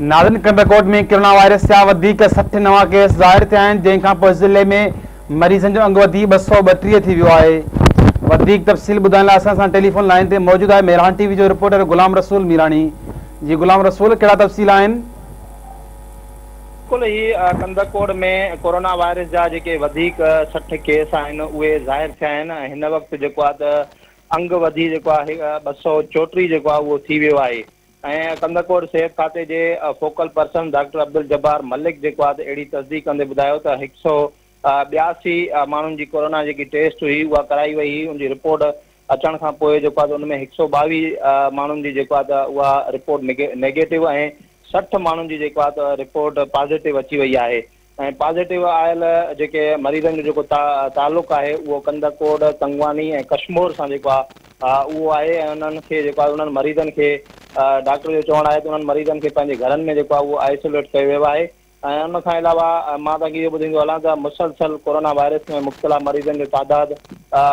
नाज़रीन, कंदरकोट में corona virus जा 60 नवा केस ज़ाहिर थिया आहिनि, जंहिंखां पोइ ज़िले में मरीज़नि जो अंग वधी 232 थी वियो आहे। वधीक तफ़सील ॿुधाइण लाइ असां सां टेलीफोन लाइन ते मौजूदु आहे मेहरान टीवी जो रिपोर्टर गुलाम रसूल मीरानी। जी गुलाम रसूल, कहिड़ा तफ़सील आहिनि? बिल्कुल ही कंदरकोट में कोरोना वायरस जा जेके 60 केस आहिनि उहे ज़ाहिर थिया आहिनि। हिन वक़्तु जेको आहे त अंग वधी जेको आहे 234 जेको आहे उहो थी वियो आहे। ऐं कंदरकोट सिहत खाते जे focal person doctor Abdul Jabbar Malik जेको आहे त अहिड़ी तस्दीक कंदे ॿुधायो त 182 माण्हुनि जी कोरोना जेकी टेस्ट हुई उहा कराई वई हुई। उनजी रिपोर्ट अचण खां पोइ जेको आहे त उन में 122 माण्हुनि जी जेको आहे त उहा रिपोर्ट नेगेटिव ऐं 60 माण्हुनि जी जेको आहे त रिपोर्ट पॉज़िटिव अची वई आहे। ऐं पॉज़िटिव आयल जेके मरीज़नि जो जेको तालुक़ु आहे उहो कंदरकोट, कंगवानी ऐं कश्मीर सां जेको आहे उहो आहे। ऐं उन्हनि खे जेको आहे उन्हनि मरीज़नि खे डॉक्टर जो चवणु आहे त उन्हनि मरीज़नि खे पंहिंजे घरनि में जेको आहे उहो आइसोलेट कयो वियो आहे। ऐं उन खां अलावा मां तव्हांखे इहो ॿुधाईंदो हलां त मुसलसल कोरोना वायरस में मुब्तला मरीज़नि जो तादादु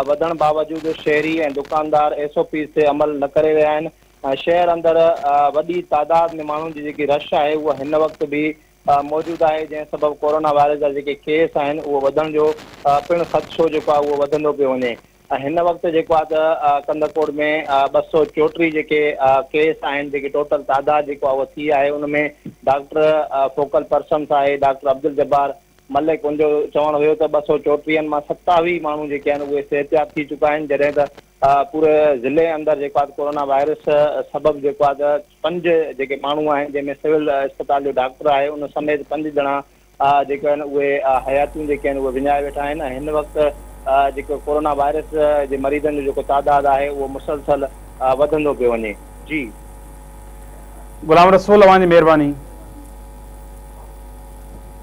वधण बावजूदु शहरी ऐं दुकानदार SOP ते अमल न करे रहिया आहिनि। शहर अंदरि वॾी तादाद में माण्हुनि जी जेकी रश आहे उहा हिन वक़्तु बि मौजूदु आहे, जंहिं सबबु कोरोना वायरस जा जेके केस आहिनि उहो वधण जो पिणु ख़दशो जेको आहे उहो वधंदो पियो वञे। हिन वक़्तु जेको आहे त कंदरकोट में 234 जेके केस आहिनि, जेके टोटल तादाद जेको आहे उहो थी आहे। उनमें डॉक्टर फोकल पर्सन आहे डॉक्टर अब्दुल जब्बार मलिक, उनजो चवणु हुयो त 234 मां 27 माण्हू जेके आहिनि उहे सिहतयाब थी चुका आहिनि, जॾहिं त पूरे ज़िले अंदरि जेको आहे कोरोना वायरस सबबु जेको आहे त 5 जेके माण्हू आहिनि, जंहिंमें सिविल अस्पताल जो डॉक्टर आहे उन समेत 5 ॼणा जेके आहिनि उहे हयातियूं जेके आहिनि उहे विञाए वेठा आहिनि। हिन वक़्तु जेको कोरोना वायरस जे मरीज़नि जो जेको तादाद आहे उहो मुसलसल वधंदो पियो वञे। जी गुलाम रसूल, अवां जी महिरबानी।